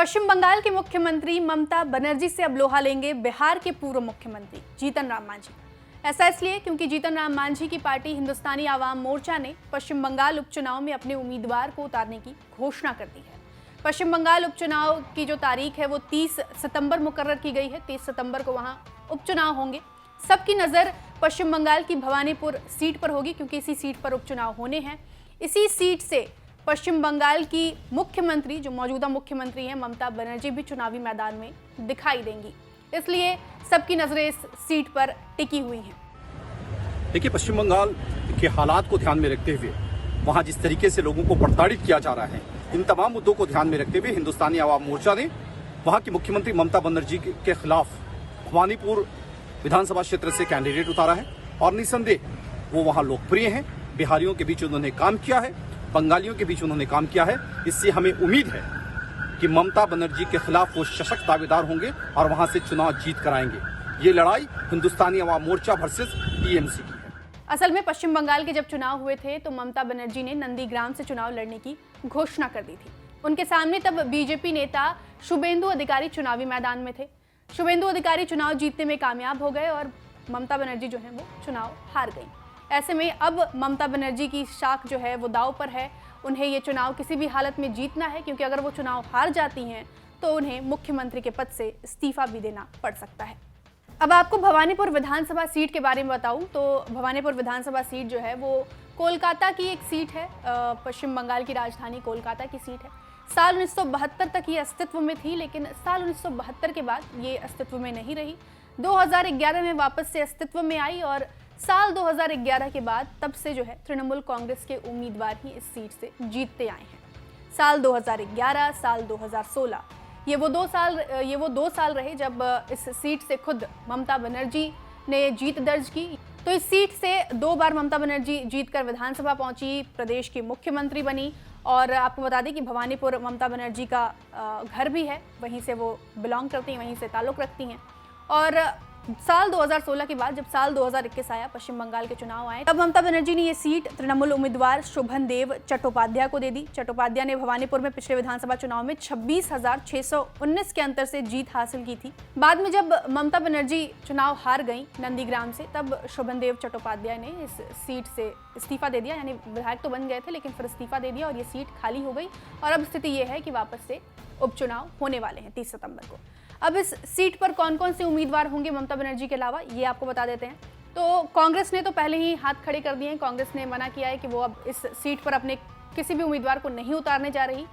पश्चिम बंगाल की मुख्यमंत्री ममता बनर्जी से अब लोहा लेंगे बिहार के पूर्व मुख्यमंत्री जीतन राम मांझी। ऐसा इसलिए क्योंकि जीतन राम मांझी की पार्टी हिंदुस्तानी आवाम मोर्चा ने पश्चिम बंगाल उपचुनाव में अपने उम्मीदवार को उतारने की घोषणा कर दी है। पश्चिम बंगाल उपचुनाव की जो तारीख है वो 30 सितंबर मुकर्रर की गई है। 30 सितंबर को वहां उपचुनाव होंगे। सबकी नज़र पश्चिम बंगाल की भवानीपुर सीट पर होगी क्योंकि इसी सीट पर उपचुनाव होने हैं। इसी सीट से पश्चिम बंगाल की मुख्यमंत्री, जो मौजूदा मुख्यमंत्री हैं ममता बनर्जी, भी चुनावी मैदान में दिखाई देंगी। इसलिए सबकी नजरें इस सीट पर टिकी हुई हैं। देखिए, पश्चिम बंगाल के हालात को ध्यान में रखते हुए वहां जिस तरीके से लोगों को प्रताड़ित किया जा रहा है, इन तमाम मुद्दों को ध्यान में रखते हुए हिंदुस्तानी आवाम मोर्चा ने वहां की मुख्यमंत्री ममता बनर्जी के खिलाफ भवानीपुर विधानसभा क्षेत्र से कैंडिडेट उतारा है और निसंदेह वो वहां लोकप्रिय हैं। बिहारियों के बीच उन्होंने काम किया है, बंगालियों के बीच उन्होंने काम किया है। इससे हमें उम्मीद है कि ममता बनर्जी के खिलाफ वो सशक्त दावेदार होंगे और वहां से चुनाव जीत कराएंगे। ये लड़ाई हिंदुस्तानी आवाम मोर्चा वर्सेस टीएमसी की है। असल में पश्चिम बंगाल के जब चुनाव हुए थे तो ममता बनर्जी ने नंदीग्राम से चुनाव लड़ने की घोषणा कर दी थी। उनके सामने तब बीजेपी नेता शुभेंदु अधिकारी चुनावी मैदान में थे। शुभेंदु अधिकारी चुनाव जीतने में कामयाब हो गए और ममता बनर्जी जो है वो चुनाव हार गई। ऐसे में अब ममता बनर्जी की शाख जो है वो दांव पर है। उन्हें ये चुनाव किसी भी हालत में जीतना है क्योंकि अगर वो चुनाव हार जाती हैं तो उन्हें मुख्यमंत्री के पद से इस्तीफा भी देना पड़ सकता है। अब आपको भवानीपुर विधानसभा सीट के बारे में बताऊं तो भवानीपुर विधानसभा सीट जो है वो कोलकाता की एक सीट है। पश्चिम बंगाल की राजधानी कोलकाता की सीट है। साल 1972 तक ये अस्तित्व में थी, लेकिन साल 1972 के बाद ये अस्तित्व में नहीं रही। 2011 में वापस से अस्तित्व में आई और साल 2011 के बाद तब से जो है तृणमूल कांग्रेस के उम्मीदवार ही इस सीट से जीतते आए हैं। साल 2011, साल 2016 ये वो दो साल रहे जब इस सीट से खुद ममता बनर्जी ने जीत दर्ज की। तो इस सीट से 2 बार ममता बनर्जी जीतकर विधानसभा पहुंची, प्रदेश की मुख्यमंत्री बनी। और आपको बता दें कि भवानीपुर ममता बनर्जी का घर भी है, वहीं से वो बिलोंग करती हैं, वहीं से ताल्लुक़ रखती हैं। और साल 2016 के बाद जब साल 2021 आया, पश्चिम बंगाल के चुनाव आए, तब ममता बनर्जी ने ये सीट तृणमूल उम्मीदवार शोभनदेव चट्टोपाध्याय को दे दी। चट्टोपाध्याय ने भवानीपुर में पिछले विधानसभा चुनाव में 26,619 के अंतर से जीत हासिल की थी। बाद में जब ममता बनर्जी चुनाव हार गई नंदीग्राम से, तब शोभनदेव चट्टोपाध्याय ने इस सीट से इस्तीफा दे दिया। यानी विधायक तो बन गए थे लेकिन फिर इस्तीफा दे दिया और ये सीट खाली हो गई। और अब स्थिति ये है कि वापस से उपचुनाव होने वाले हैं 30 सितंबर को। अब इस सीट पर कौन कौन से उम्मीदवार होंगे ममता बनर्जी के अलावा, ये आपको बता देते हैं। तो कांग्रेस ने तो पहले ही हाथ खड़े कर दिए हैं। कांग्रेस ने मना किया है कि वो अब इस सीट पर अपने किसी भी उम्मीदवार को नहीं उतारने जा रही।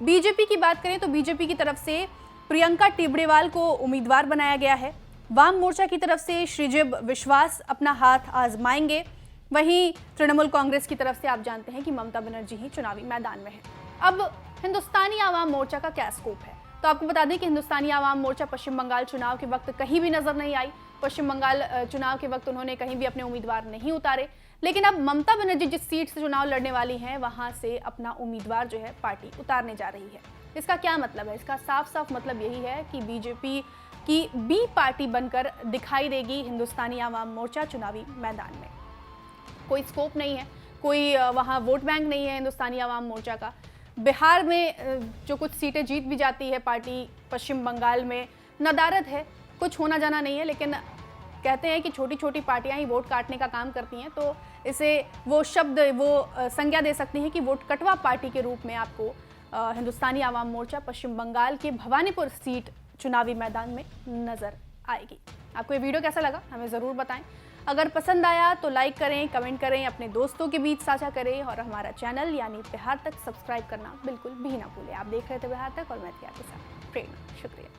बीजेपी की बात करें तो बीजेपी की तरफ से प्रियंका टिबड़ेवाल को उम्मीदवार बनाया गया है। वाम मोर्चा की तरफ से श्रीजिब विश्वास अपना हाथ आजमाएंगे। वहीं तृणमूल कांग्रेस की तरफ से आप जानते हैं कि ममता बनर्जी ही चुनावी मैदान में है। अब हिंदुस्तानी आवाम मोर्चा का क्या स्कोप है, तो आपको बता दें कि हिंदुस्तानी आवाम मोर्चा पश्चिम बंगाल चुनाव के वक्त कहीं भी नजर नहीं आई। पश्चिम बंगाल चुनाव के वक्त उन्होंने कहीं भी अपने उम्मीदवार नहीं उतारे। लेकिन अब ममता बनर्जी जिस सीट से चुनाव लड़ने वाली हैं वहां से अपना उम्मीदवार जो है पार्टी उतारने जा रही है। इसका क्या मतलब है? इसका साफ साफ मतलब यही है कि बीजेपी की बी पार्टी बनकर दिखाई देगी हिंदुस्तानी आवाम मोर्चा चुनावी मैदान में। कोई स्कोप नहीं है, कोई वहाँ वोट बैंक नहीं है हिंदुस्तानी आवाम मोर्चा का। बिहार में जो कुछ सीटें जीत भी जाती है पार्टी, पश्चिम बंगाल में नदारद है, कुछ होना जाना नहीं है। लेकिन कहते हैं कि छोटी छोटी पार्टियां ही वोट काटने का काम करती हैं, तो इसे वो शब्द, वो संज्ञा दे सकती हैं कि वोट कटवा पार्टी के रूप में आपको हिंदुस्तानी आवाम मोर्चा पश्चिम बंगाल के भवानीपुर सीट चुनावी मैदान में नजर आएगी। आपको ये वीडियो कैसा लगा हमें ज़रूर बताएं। अगर पसंद आया तो लाइक करें, कमेंट करें, अपने दोस्तों के बीच साझा करें और हमारा चैनल यानी बिहार तक सब्सक्राइब करना बिल्कुल भी ना भूलें। आप देख रहे थे बिहार तक और मैं थी आपके साथ प्रेरणा। शुक्रिया।